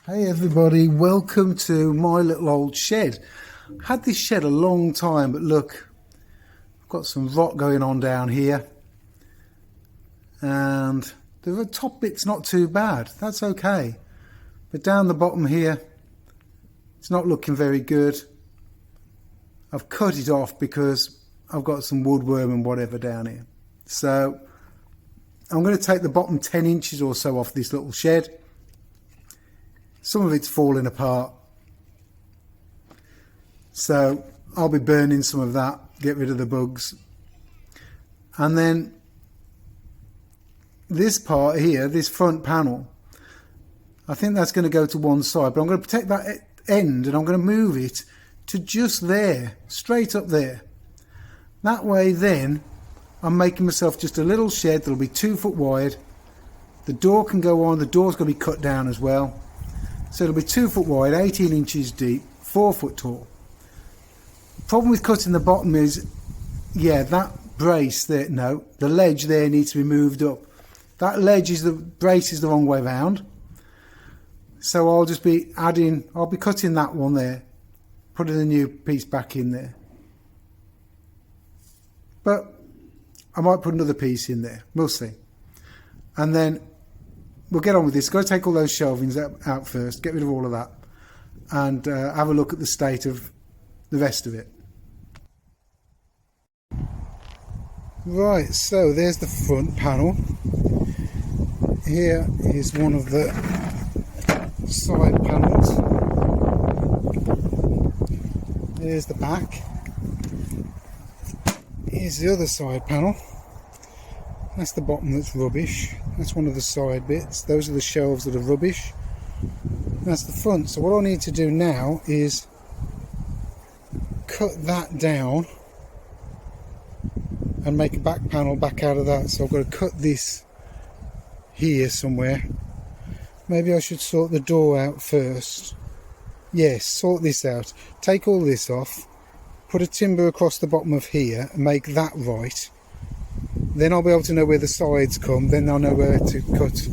Hey everybody, welcome to my little old shed. Had this shed a long time, but look, I've got some rot going on down here, and the top bit's not too bad, that's okay, but down the bottom here it's not looking very good. I've cut it off because I've got some woodworm and whatever down here, so I'm going to take the bottom 10 inches or so off this little shed. Some of it's falling apart, so I'll be burning some of that, get rid of the bugs. And then this part here, this front panel, I think that's going to go to one side, but I'm going to protect that end and I'm going to move it to just there, straight up there. That way then I'm making myself just a little shed that'll be 2 foot wide. The door can go on, the door's going to be cut down as well. So it'll be 2 foot wide, 18 inches deep, 4 foot tall. Problem with cutting the bottom is, yeah, that brace there, no, the ledge there needs to be moved up. That ledge is, the brace is the wrong way round. So I'll just be adding, I'll be cutting that one there, putting a new piece back in there. But I might put another piece in there, we'll see. And then we'll get on with this. Got to take all those shelvings out first, get rid of all of that, and have a look at the state of the rest of it. Right, so there's the front panel. Here is one of the side panels. There's the back. Here's the other side panel. That's the bottom that's rubbish. That's one of the side bits. Those are the shelves that are rubbish. That's the front. So what I need to do now is cut that down and make a back panel back out of that. So I've got to cut this here somewhere. Maybe I should sort the door out first. Yes, sort this out. Take all this off. Put a timber across the bottom of here and make that right. Then I'll be able to know where the sides come, then I'll know where to cut.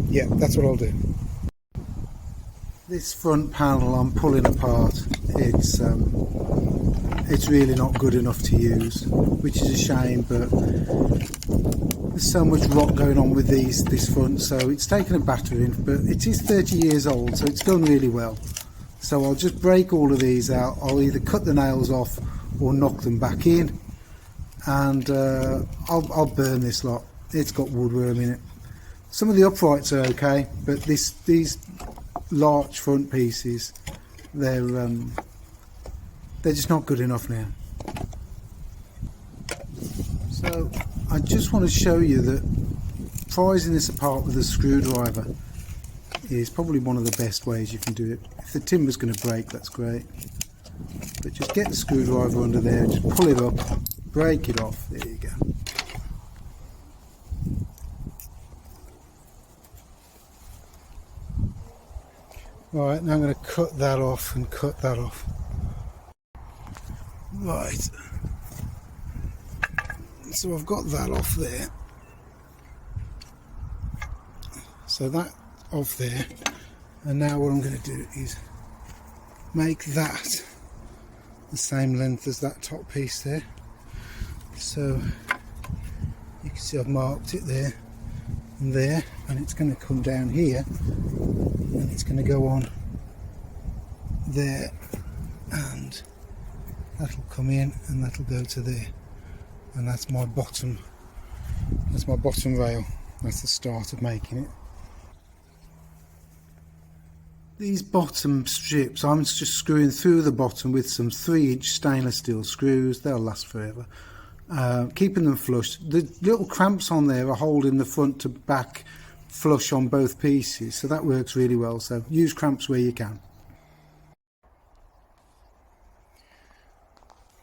Yeah, that's what I'll do. This front panel I'm pulling apart. It's really not good enough to use, which is a shame, but there's so much rot going on with this front, so it's taken a battering, but it is 30 years old, so it's done really well. So I'll just break all of these out. I'll either cut the nails off or knock them back in. And I'll burn this lot. It's got woodworm in it. Some of the uprights are okay, but these large front pieces, they're just not good enough now. So I just want to show you that prizing this apart with a screwdriver is probably one of the best ways you can do it. If the timber's going to break, that's great, but just get the screwdriver under there, just pull it up, break it off, there you go. Right, now I'm going to cut that off and cut that off. Right, so I've got that off there. So that off there, and now what I'm going to do is make that the same length as that top piece there. So you can see I've marked it there and there, and it's going to come down here and it's going to go on there, and that'll come in and that'll go to there, and that's my bottom rail. That's the start of making it. These bottom strips I'm just screwing through the bottom with some 3-inch stainless steel screws. They'll last forever. Keeping them flush. The little cramps on there are holding the front to back flush on both pieces, so that works really well. So use cramps where you can.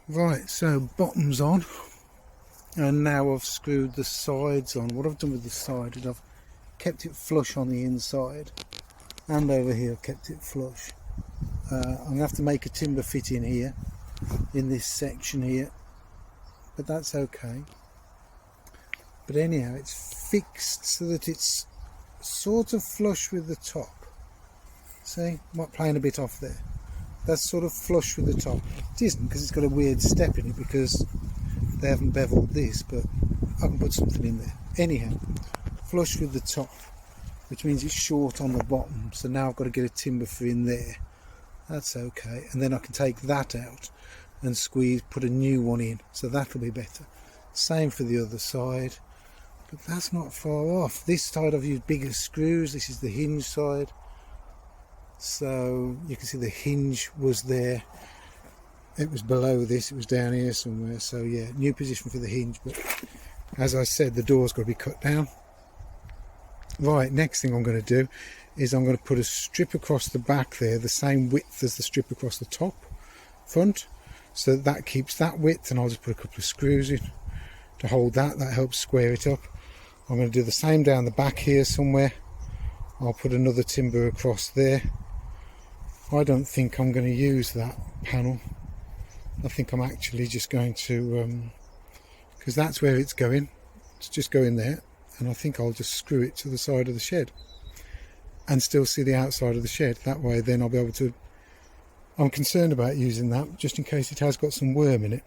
Right, so bottom's on, and now I've screwed the sides on. What I've done with the side is I've kept it flush on the inside, and over here I've kept it flush. I'm going to have to make a timber fit in here, in this section here, but that's okay. But anyhow, it's fixed so that it's sort of flush with the top. See, might plane a bit off there. That's sort of flush with the top. It isn't, because it's got a weird step in it because they haven't beveled this, but I can put something in there. Anyhow, flush with the top, which means it's short on the bottom, so now I've got to get a timber for in there. That's okay, and then I can take that out and squeeze, put a new one in, so that'll be better. Same for the other side, but that's not far off. This side I've used bigger screws. This is the hinge side, so you can see the hinge was there. It was below this, it was down here somewhere, so yeah, new position for the hinge. But as I said, the door's got to be cut down. Right, next thing I'm going to do is I'm going to put a strip across the back there, the same width as the strip across the top front, so that keeps that width, and I'll just put a couple of screws in to hold that. That helps square it up. I'm going to do the same down the back here somewhere. I'll put another timber across there. I don't think I'm going to use that panel. I think I'm actually just going to, because that's where it's going, it's just going there, and I think I'll just screw it to the side of the shed and still see the outside of the shed. That way then I'll be able to, I'm concerned about using that just in case it has got some worm in it,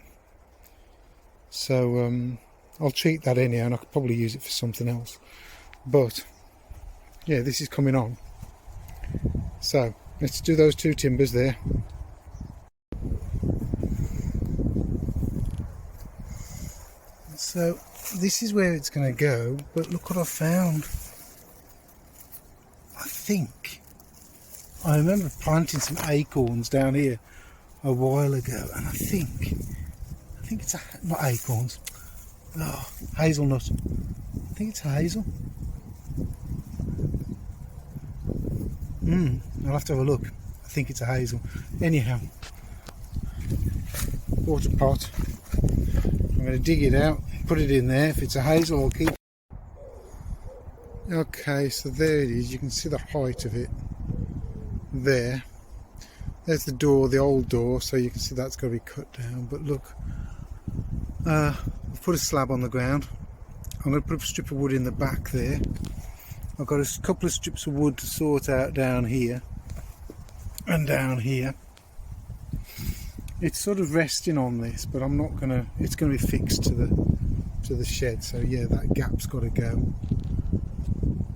so I'll treat that anyhow, and I could probably use it for something else. But yeah, this is coming on, so let's do those two timbers there. So this is where it's going to go, but look what I found. I remember planting some acorns down here a while ago, and I think it's not acorns, hazelnut. I think it's hazel. I'll have to have a look. I think it's a hazel. Anyhow, water pot. I'm going to dig it out, put it in there. If it's a hazel, I'll keep. Okay, so there it is. You can see the height of it there. There's the door, the old door, so you can see that's got to be cut down. But look, I've put a slab on the ground. I'm going to put a strip of wood in the back there. I've got a couple of strips of wood to sort out down here and down here. It's sort of resting on this, but I'm not gonna, it's gonna be fixed to the shed, so yeah, that gap's got to go.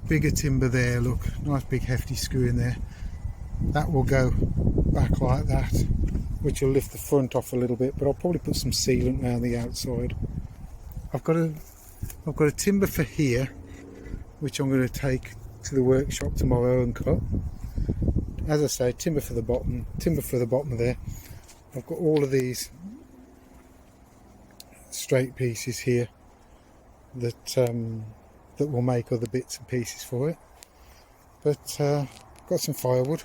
Bigger timber there, look, nice big hefty screw in there. That will go back like that, which will lift the front off a little bit, but I'll probably put some sealant around the outside. I've got a timber for here, which I'm going to take to the workshop tomorrow and cut. As I say, timber for the bottom there. I've got all of these straight pieces here that will make other bits and pieces for it. But I've got some firewood,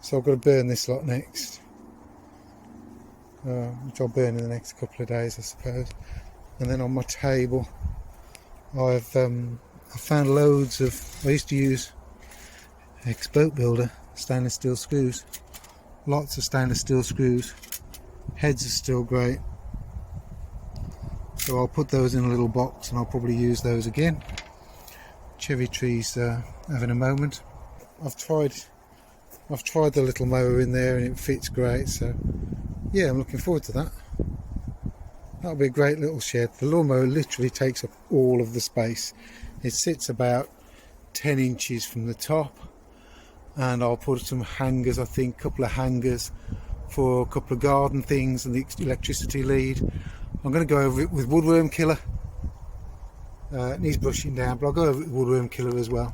so I've got to burn this lot next, which I'll burn in the next couple of days, I suppose. And then on my table, I found loads of, I used to use ex-boat builder stainless steel screws. Lots of stainless steel screws. Heads are still great, so I'll put those in a little box and I'll probably use those again. Cherry trees having a moment. I've tried the little mower in there and it fits great, so yeah, I'm looking forward to that. That'll be a great little shed. The lawnmower literally takes up all of the space. It sits about 10 inches from the top, and I'll put some hangers, I think, a couple of hangers for a couple of garden things and the electricity lead. I'm going to go over it with woodworm killer. It needs brushing down, but I'll go over it with woodworm killer as well.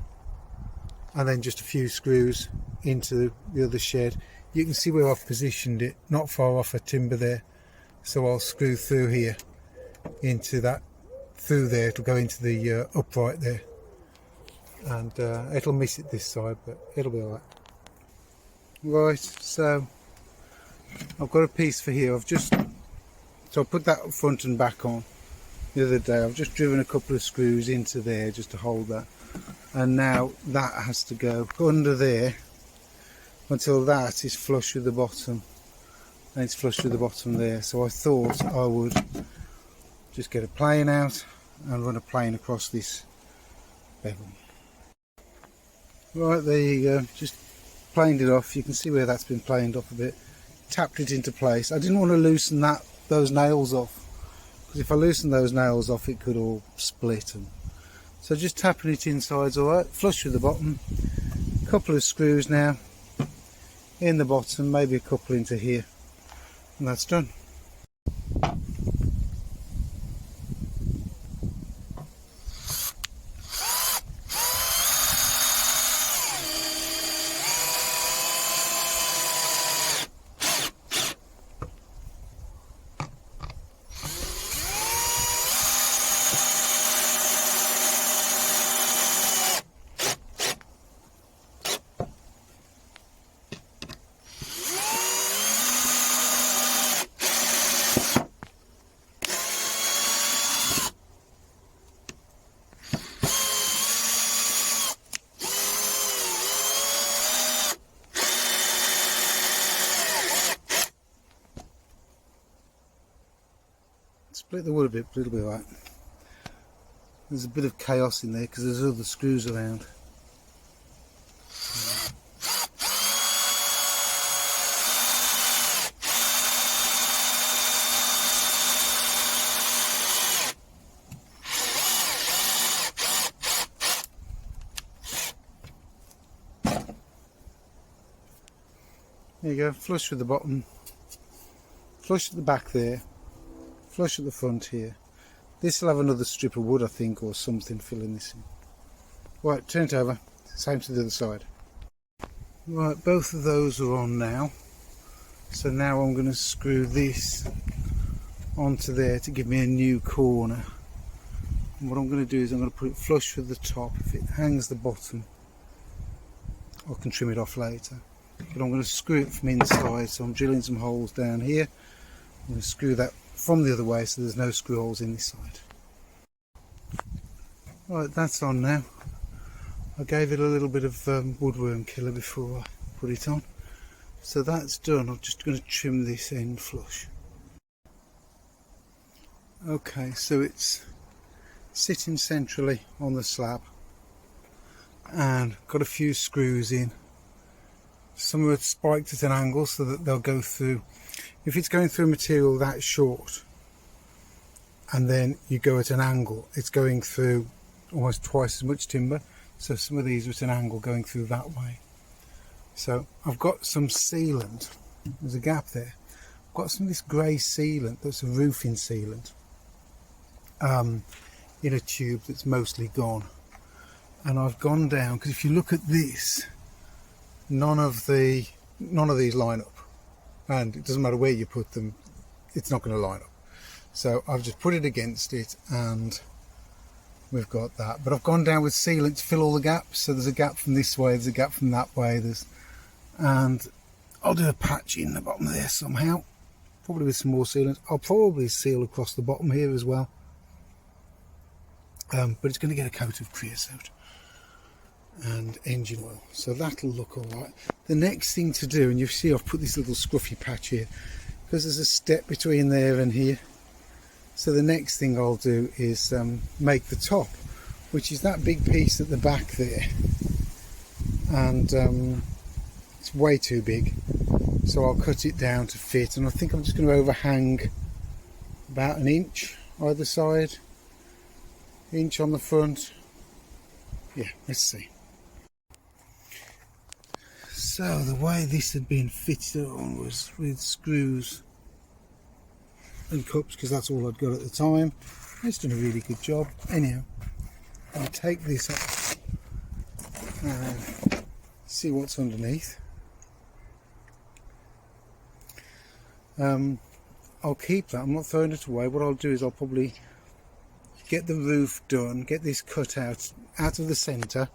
And then just a few screws into the other shed. You can see where I've positioned it, not far off a timber there. So I'll screw through here into that, through there, it'll go into the upright there. And it'll miss it this side, but it'll be alright. Right, so I've got a piece for here. So I put that front and back on the other day. I've just driven a couple of screws into there just to hold that, and now that has to go under there until that is flush with the bottom, and it's flush with the bottom there. So I thought I would just get a plane out and run a plane across this bevel. Right, there you go, just planed it off. You can see where that's been planed off a bit. Tapped it into place. I didn't want to loosen those nails off, because if I loosen those nails off it could all split. And so just tapping it inside's alright. Flush with the bottom. A couple of screws now in the bottom, maybe a couple into here, and that's done. Split the wood a little bit right. There's a bit of chaos in there because there's other screws around. There you go, flush with the bottom, flush at the back there, flush at the front here. This will have another strip of wood, I think, or something filling this in. Right, turn it over, same to the other side. Right, both of those are on now. So now I'm going to screw this onto there to give me a new corner. And what I'm going to do is I'm going to put it flush with the top. If it hangs the bottom, I can trim it off later. But I'm going to screw it from inside, so I'm drilling some holes down here. I'm going to screw that from the other way so there's no screw holes in this side. Right, that's on now. I gave it a little bit of woodworm killer before I put it on. So that's done. I'm just going to trim this end flush. Okay, so it's sitting centrally on the slab and got a few screws in. Some are spiked at an angle so that they'll go through. If it's going through a material that short and then you go at an angle, it's going through almost twice as much timber. So some of these are at an angle going through that way. So I've got some sealant. There's a gap there. I've got some of this grey sealant that's a roofing sealant in a tube that's mostly gone. And I've gone down, because if you look at this, none of these line up, and it doesn't matter where you put them, it's not going to line up. So I've just put it against it and we've got that. But I've gone down with sealant to fill all the gaps. So there's a gap from this way, there's a gap from that way, and I'll do a patch in the bottom there somehow, probably with some more sealant. I'll probably seal across the bottom here as well, but it's going to get a coat of creosote and engine oil, so that'll look all right. The next thing to do, and you see I've put this little scruffy patch here because there's a step between there and here, so the next thing I'll do is make the top, which is that big piece at the back there, and it's way too big, so I'll cut it down to fit, and I think I'm just going to overhang about an inch either side, inch on the front. Yeah, let's see. So the way this had been fitted on was with screws and cups, because that's all I'd got at the time. It's done a really good job. Anyhow, I'll take this off and see what's underneath. I'll keep that, I'm not throwing it away. What I'll do is I'll probably get the roof done, get this cut out of the centre,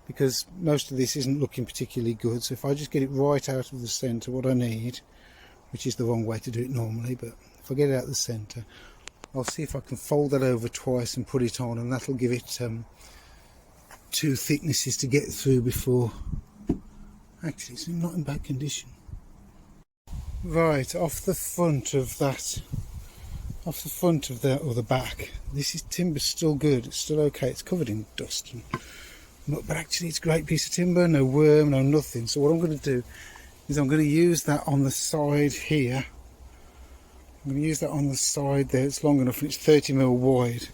because most of this isn't looking particularly good. So if I just get it right out of the centre, what I need, which is the wrong way to do it normally, but if I get it out of the centre, I'll see if I can fold that over twice and put it on, and that'll give it two thicknesses to get through before. Actually, it's not in bad condition. Right, off the front of that, off the front of the, or the back, this is timber's still good, it's still okay, it's covered in dust and But actually it's a great piece of timber, no worm, no nothing. So what I'm going to do is I'm going to use that on the side here. I'm going to use that on the side there. It's long enough and it's 30mm wide.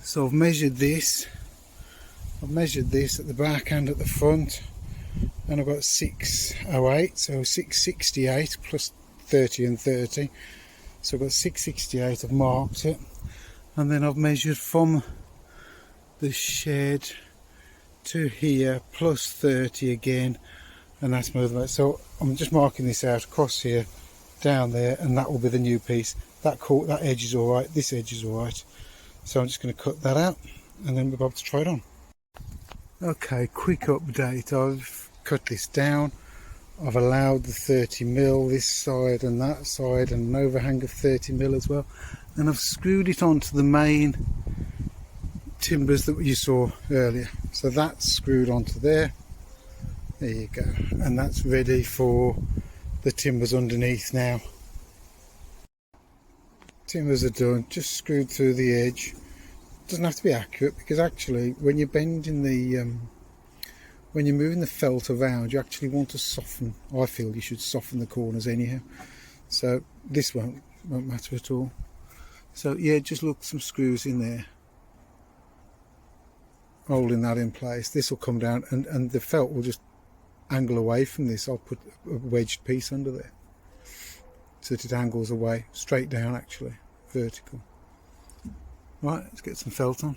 So I've measured this. I've measured this at the back and at the front, and I've got 608, so 668 plus 30 and 30. So I've got 668. I've marked it, and then I've measured from the shed to here plus 30 again, and that's my other. So I'm just marking this out across here, down there, and that will be the new piece. That edge is all right. This edge is all right. So I'm just going to cut that out, and then we're about to try it on. Okay, quick update. I've cut this down. I've allowed the 30mm this side and that side, and an overhang of 30mm as well. And I've screwed it onto the main timbers that you saw earlier. So that's screwed onto there. There you go. And that's ready for the timbers underneath now. Timbers are done, just screwed through the edge. Doesn't have to be accurate, because actually when you're bending the when you're moving the felt around, you actually want to soften. I feel you should soften the corners anyhow, so this won't matter at all. So yeah, just look, some screws in there holding that in place. This will come down, and the felt will just angle away from this. I'll put a wedged piece under there so that it angles away, straight down actually, vertical. Right, let's get some felt on.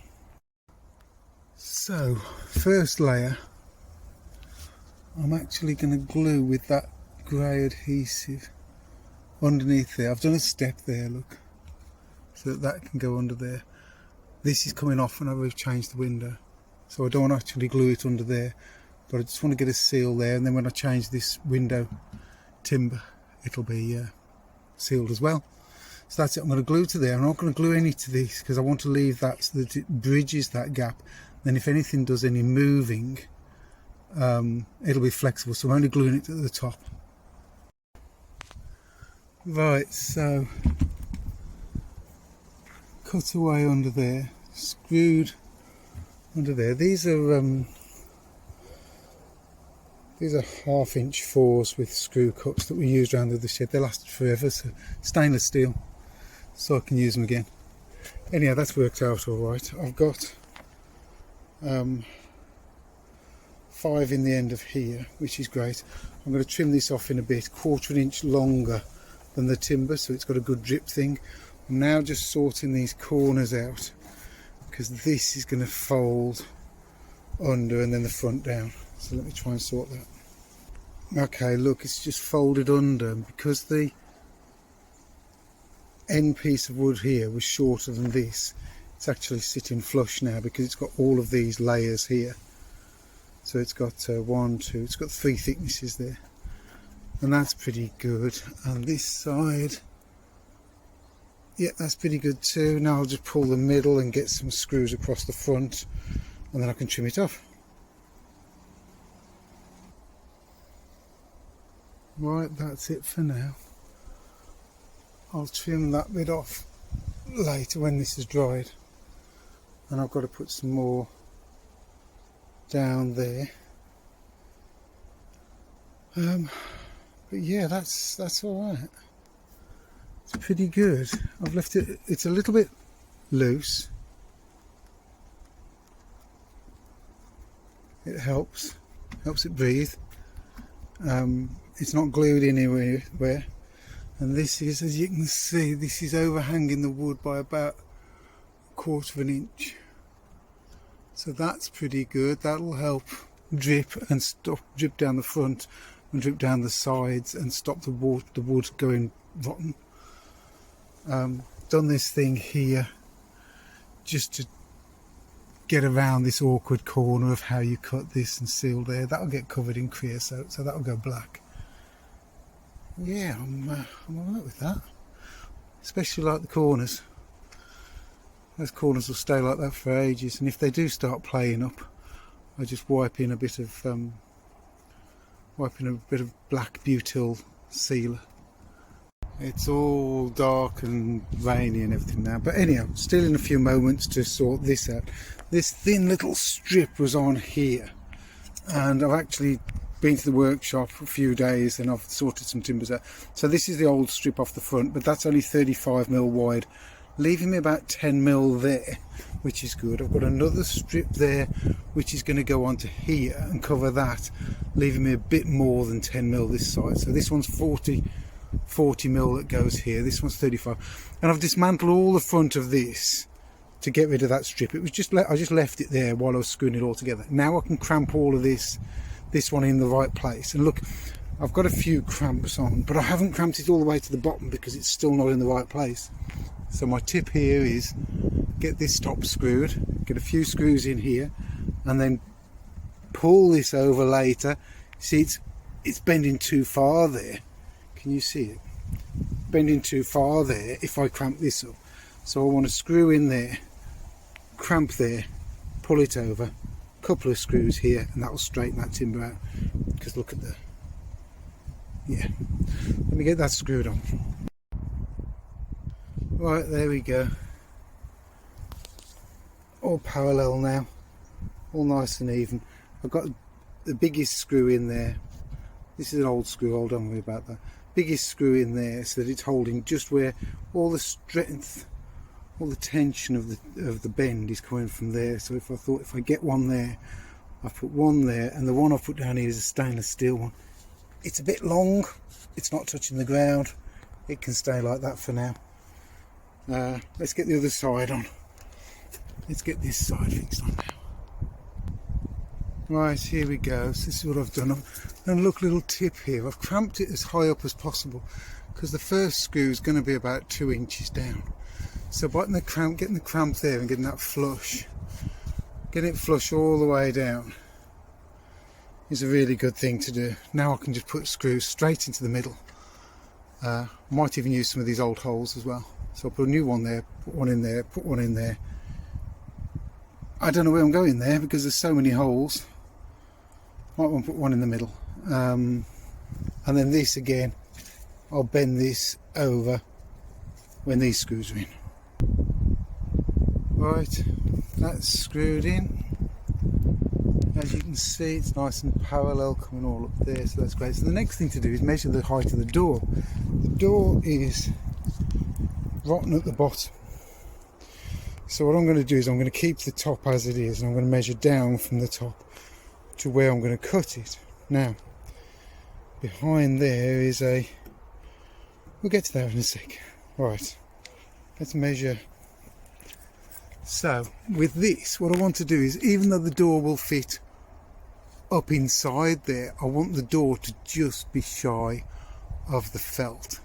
So, first layer, I'm actually going to glue with that grey adhesive underneath there. I've done a step there, look, so that can go under there. This is coming off whenever we've changed the window, so I don't actually glue it under there, but I just want to get a seal there, and then when I change this window timber, it'll be sealed as well. So that's it. I'm going to glue to there. I'm not going to glue any to this because I want to leave that so that it bridges that gap. Then if anything does any moving, it'll be flexible. So I'm only gluing it to the top. Right, so cut away under there, screwed under there. These are 1/2-inch 4s with screw cups that we used around the shed. They lasted forever, so stainless steel, so I can use them again. Anyhow, that's worked out all right. I've got 5 in the end of here, which is great. I'm going to trim this off in a bit, 1/4 inch longer than the timber, so it's got a good drip thing. I'm now just sorting these corners out, because this is going to fold under and then the front down. So let me try and sort that. Okay, look, it's just folded under, and because the end piece of wood here was shorter than this, it's actually sitting flush now because it's got all of these layers here. So it's got 1, 2, it's got 3 thicknesses there, and that's pretty good. And this side, yeah, that's pretty good too. Now I'll just pull the middle and get some screws across the front, and then I can trim it off. Right, that's it for now. I'll trim that bit off later when this is dried, and I've got to put some more down there. But yeah, that's all right. It's pretty good. I've left it. It's a little bit loose. It helps it breathe. It's not glued anywhere, and this is, as you can see, this is overhanging the wood by about 1/4 inch. So that's pretty good. That'll help drip and stop drip down the front and drip down the sides and stop the wood going rotten. Done this thing here just to get around this awkward corner of how you cut this and seal there. That'll get covered in creosote, so that'll go black. Yeah, I'm alright with that. Especially like the corners. Those corners will stay like that for ages, and if they do start playing up, I just wipe in a bit of black butyl sealer. It's all dark and rainy and everything now, but anyhow, still in a few moments to sort this out. this thin little strip was on here, and I've actually been to the workshop for a few days and I've sorted some timbers out. So this is the old strip off the front, but that's only 35mm wide, leaving me about 10mm there, which is good. I've got another strip there which is going to go onto here and cover that, leaving me a bit more than 10mm this side. So this one's 40mm that goes here, this one's 35, and I've dismantled all the front of this to get rid of that strip. It was just I just left it there while I was screwing it all together. Now I can cramp all of this one in the right place, and look, I've got a few cramps on, but I haven't cramped it all the way to the bottom because it's still not in the right place. So my tip here is get this top screwed, get a few screws in here, and then pull this over later. See, it's bending too far there. Can you see it? Bending too far there if I cramp this up. So I want to screw in there, cramp there, pull it over, couple of screws here, and that will straighten that timber out. Because look at let me get that screwed on. Right, there we go, all parallel now, all nice and even. I've got the biggest screw in there. This is an old screw, don't worry about that. Biggest screw in there so that it's holding just where all the strength, all the tension of the bend is coming from there. So if I get one there, I've put one there, and the one I've put down here is a stainless steel one. It's a bit long, it's not touching the ground, it can stay like that for now. Let's get the other side on. Let's get this side fixed on now. Right, here we go. So this is what I've done. And look, little tip here, I've cramped it as high up as possible because the first screw is going to be about 2 inches down. So getting the cramp there and getting that flush, getting it flush all the way down is a really good thing to do. Now I can just put screws straight into the middle. Might even use some of these old holes as well. So I'll put a new one there, put one in there, put one in there. I don't know where I'm going there because there's so many holes. Might want to put one in the middle. And then this again, I'll bend this over when these screws are in. Right, that's screwed in. As you can see, it's nice and parallel coming all up there, so that's great. So the next thing to do is measure the height of the door. The door is rotten at the bottom. So what I'm going to do is I'm going to keep the top as it is, and I'm going to measure down from the top to where I'm going to cut it. Now, behind there is we'll get to that in a sec. Right, let's measure. So with this, what I want to do is, even though the door will fit up inside there, I want the door to just be shy of the felt.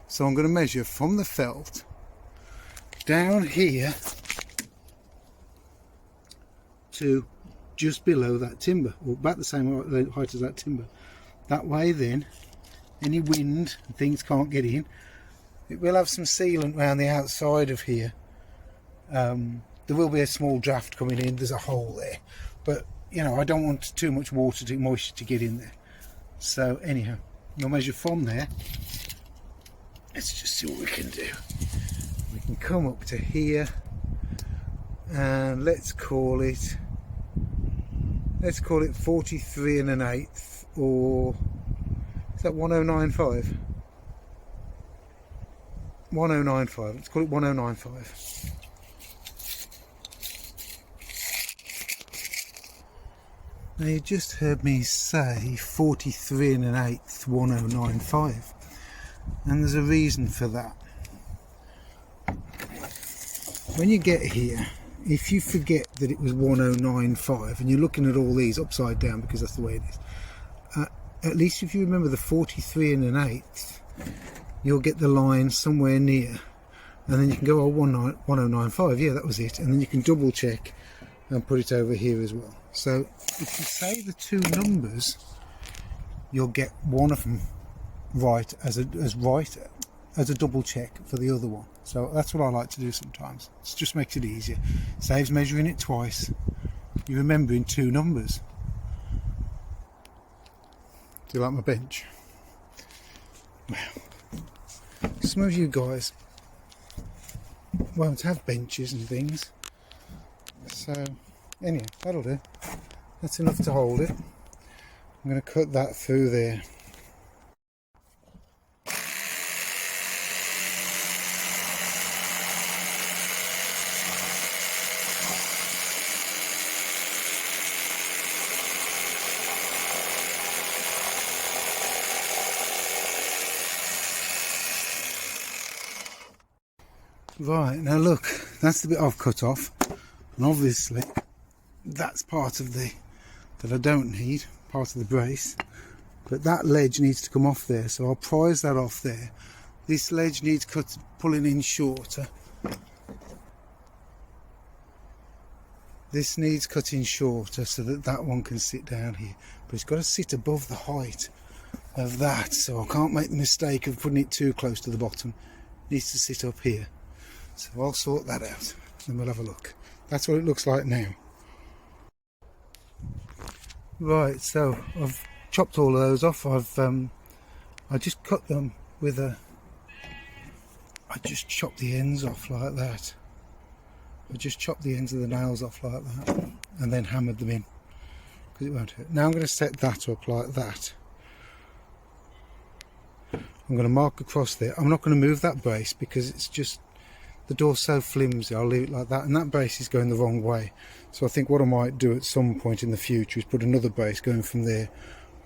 So I'm going to measure from the felt down here to just below that timber, or about the same height as that timber. That way then, any wind and things can't get in. It will have some sealant around the outside of here. There will be a small draft coming in, there's a hole there, but you know, I don't want too much moisture to get in there. So anyhow, you'll measure from there. Let's just see what we can do. We can come up to here, and let's call it 43 1/8, or is that 1095? 1095, let's call it 1095. Now you just heard me say 43 1/8, 1095, and there's a reason for that. When you get here, if you forget that it was 1095 and you're looking at all these upside down because that's the way it is, at least if you remember the 43 1/8, you'll get the line somewhere near, and then you can go, oh, 1095, yeah, that was it, and then you can double check and put it over here as well. So if you say the two numbers, you'll get one of them right as a double check for the other one. So that's what I like to do sometimes. It just makes it easier. Saves measuring it twice. You're remembering two numbers. Do you like my bench? Well, some of you guys won't have benches and things. So anyhow, that'll do. That's enough to hold it. I'm going to cut that through there. Right, now look, that's the bit I've cut off, and obviously that's part of the that I don't need, part of the brace, but that ledge needs to come off there, so I'll prise that off there. This ledge needs pulling in shorter. This needs cutting shorter so that that one can sit down here, but it's got to sit above the height of that, so I can't make the mistake of putting it too close to the bottom. It needs to sit up here. So I'll sort that out, then we'll have a look. That's what it looks like now. Right, so I've chopped all of those off. I just cut them with I just chopped the ends off like that. I just chopped the ends of the nails off like that, and then hammered them in, because it won't hurt. Now I'm going to set that up like that. I'm going to mark across there. I'm not going to move that brace because it's just, the door's so flimsy, I'll leave it like that, and that brace is going the wrong way. So I think what I might do at some point in the future is put another brace going from there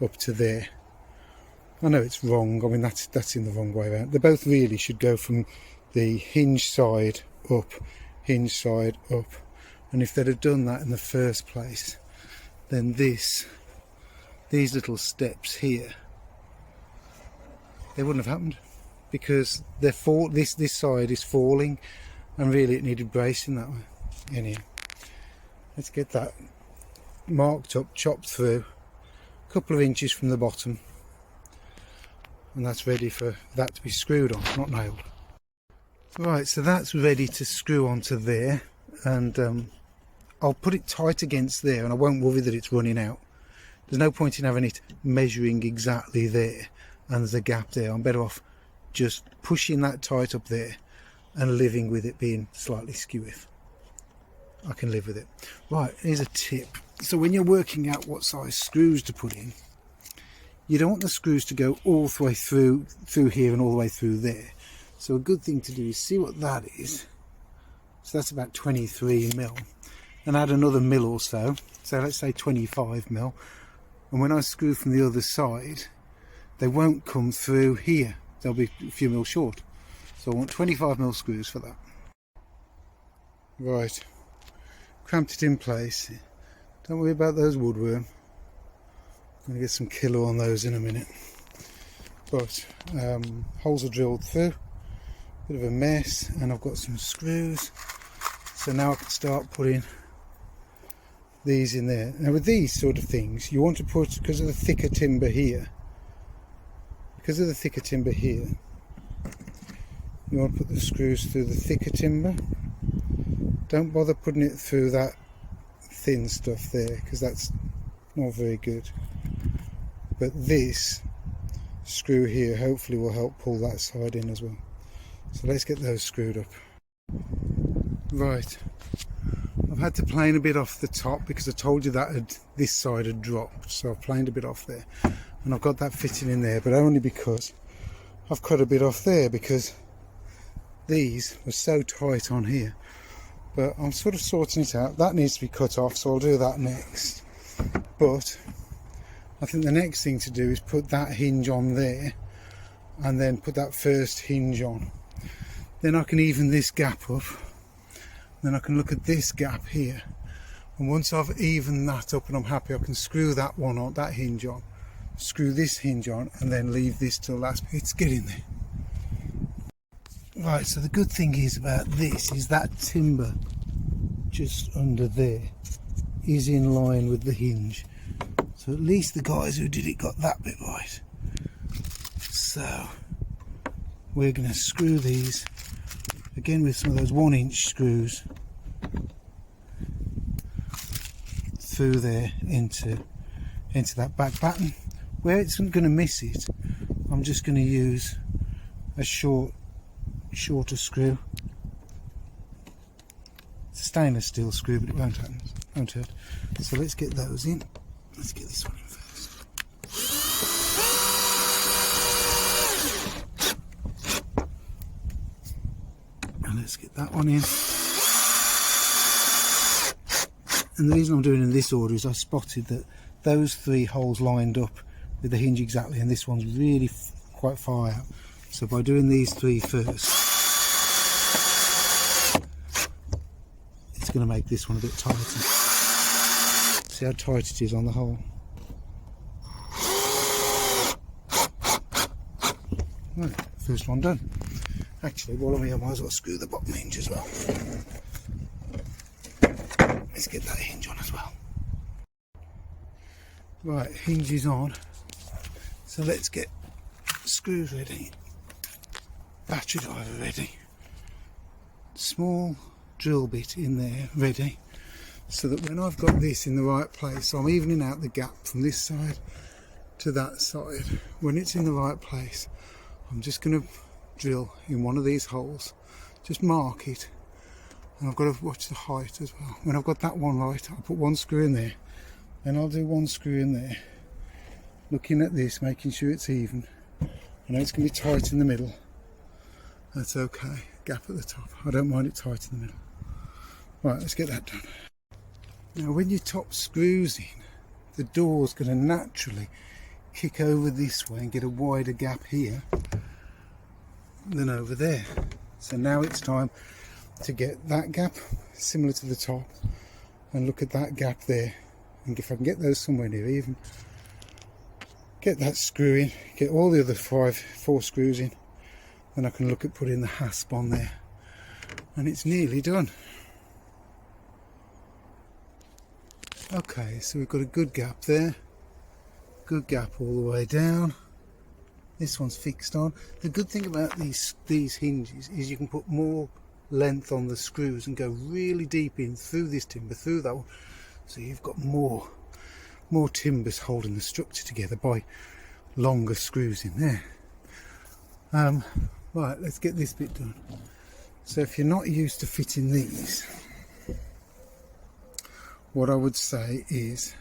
up to there. I know it's wrong, I mean that's in the wrong way around. They both really should go from the hinge side up, hinge side up, and if they'd have done that in the first place, then these little steps here, they wouldn't have happened, because this side is falling, and really it needed bracing that way. Anyhow, let's get that marked up, chopped through, a couple of inches from the bottom, and that's ready for that to be screwed on, not nailed. Right, so that's ready to screw onto there, and I'll put it tight against there, and I won't worry that it's running out. There's no point in having it measuring exactly there and there's a gap there. I'm better off just pushing that tight up there and living with it being slightly skewy. I can live with it. Right, here's a tip. So when you're working out what size screws to put in, you don't want the screws to go all the way through here and all the way through there. So a good thing to do is see what that is. So that's about 23 mil, and add another mil or so. So let's say 25 mil. And when I screw from the other side, they won't come through here. They'll be a few mil short. So I want 25 mil screws for that. Right, cramped it in place. Don't worry about those woodworm. I'm going to get some killer on those in a minute. But holes are drilled through. Bit of a mess, and I've got some screws. So now I can start putting these in there. Now with these sort of things, you want to put, because of the thicker timber here, you want to put the screws through the thicker timber. Don't bother putting it through that thin stuff there, because that's not very good. But this screw here hopefully will help pull that side in as well. So let's get those screwed up. Right, I've had to plane a bit off the top because I told you that this side had dropped, so I've planed a bit off there, and I've got that fitting in there, but only because I've cut a bit off there because these were so tight on here. But I'm sort of sorting it out. That needs to be cut off, so I'll do that next. But I think the next thing to do is put that hinge on there, and then put that first hinge on. Then I can even this gap up. Then I can look at this gap here, and once I've evened that up and I'm happy, I can screw that one on, that hinge on, screw this hinge on, and then leave this till last. It's getting there. Right, so the good thing is about this is that timber just under there is in line with the hinge, so at least the guys who did it got that bit right. So we're going to screw these again with some of those 1-inch screws through there into that back batten. Where it's going to miss it, I'm just going to use a shorter screw to stainless steel screw, but it won't hurt. So let's get those in. Let's get this one in first. And let's get that one in. And the reason I'm doing it in this order is I spotted that those 3 holes lined up with the hinge exactly, and this one's really quite far out. So by doing these 3 first, it's going to make this one a bit tighter. See how tight it is on the hole. Right, first one done. Actually, while I'm here, I might as well screw the bottom hinge as well. Let's get that hinge on as well. Right, hinge is on. So let's get screws ready, battery driver ready, small drill bit in there ready, so that when I've got this in the right place, so I'm evening out the gap from this side to that side. When it's in the right place, I'm just going to drill in one of these holes, just mark it, and I've got to watch the height as well. When I've got that one right, I'll put 1 screw in there, then I'll do 1 screw in there, looking at this, making sure it's even. I know it's going to be tight in the middle, that's okay, gap at the top, I don't mind it tight in the middle. Right, let's get that done. Now when your top screws in, the door's going to naturally kick over this way and get a wider gap here than over there. So now it's time to get that gap similar to the top and look at that gap there, and if I can get those somewhere near even, get that screw in, get all the other 4 screws in, then I can look at putting the hasp on there, and it's nearly done. Okay, so we've got a good gap there, good gap all the way down. This one's fixed on. The good thing about these hinges is you can put more length on the screws and go really deep in through this timber, through that one, so you've got more timbers holding the structure together by longer screws in there. Right, let's get this bit done. So if you're not used to fitting these, what I would say is,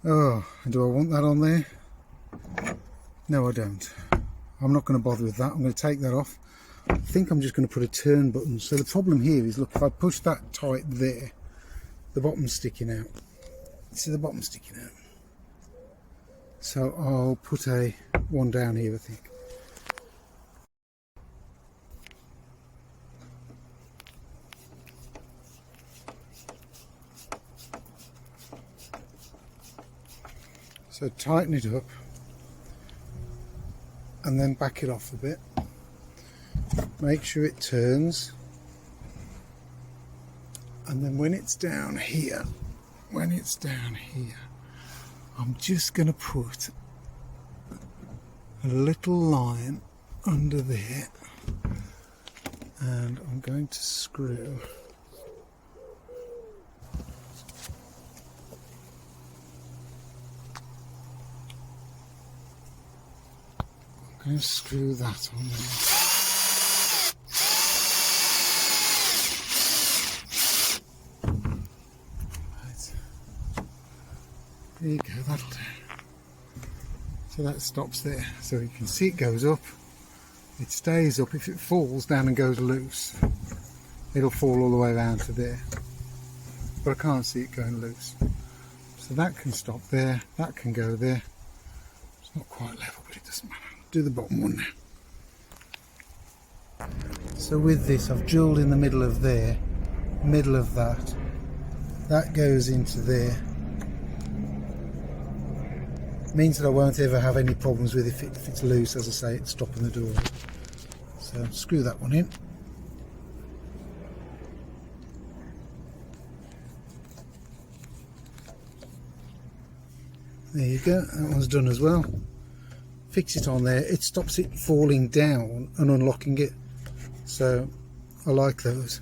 oh, do I want that on there? No, I don't. I'm not going to bother with that. I'm going to take that off. I think I'm just going to put a turn button. So the problem here is, look, if I push that tight there, the bottom's sticking out. See the bottom sticking out? So I'll put one down here, I think. So tighten it up and then back it off a bit. Make sure it turns, and then when it's down here, I'm just going to put a little line under there, and I'm going to screw that on there. Right. There you go, that'll do. So that stops there. So you can see it goes up, it stays up. If it falls down and goes loose, it'll fall all the way around to there. But I can't see it going loose. So that can stop there, that can go there. It's not quite level, but it doesn't matter. Do the bottom one now. So with this, I've drilled in the middle of there, middle of that. That goes into there. Means that I won't ever have any problems with if it's loose. As I say, it's stopping the door. So screw that one in. There you go, that one's done as well. Fix it on there, it stops it falling down and unlocking it, so I like those.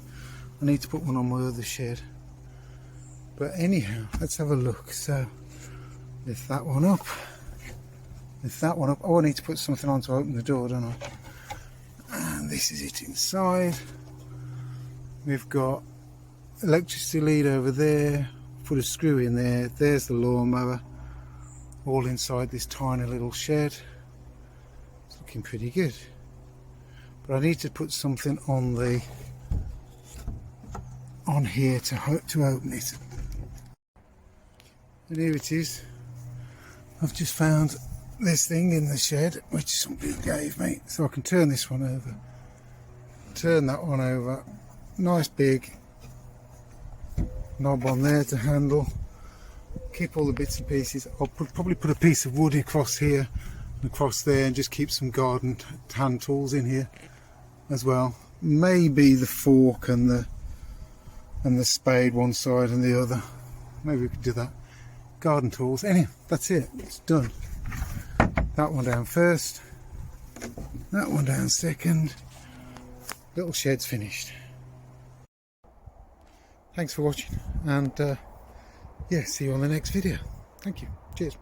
I need to put one on my other shed, but anyhow, let's have a look. So lift that one up, oh, I need to put something on to open the door, don't I? And this is it inside. We've got electricity lead over there, put a screw in there, there's the lawnmower, all inside this tiny little shed. It's looking pretty good. But I need to put something on here to open it. And here it is. I've just found this thing in the shed, which somebody gave me, so I can turn this one over, turn that one over. Nice big knob on there to handle. Keep all the bits and pieces. I'll probably put a piece of wood across here and across there, and just keep some garden hand tools in here as well. Maybe the fork and the spade one side and the other. Maybe we could do that. Garden tools. Anyway, that's it. It's done. That one down first. That one down second. Little shed's finished. Thanks for watching, and yeah, see you on the next video. Thank you. Cheers.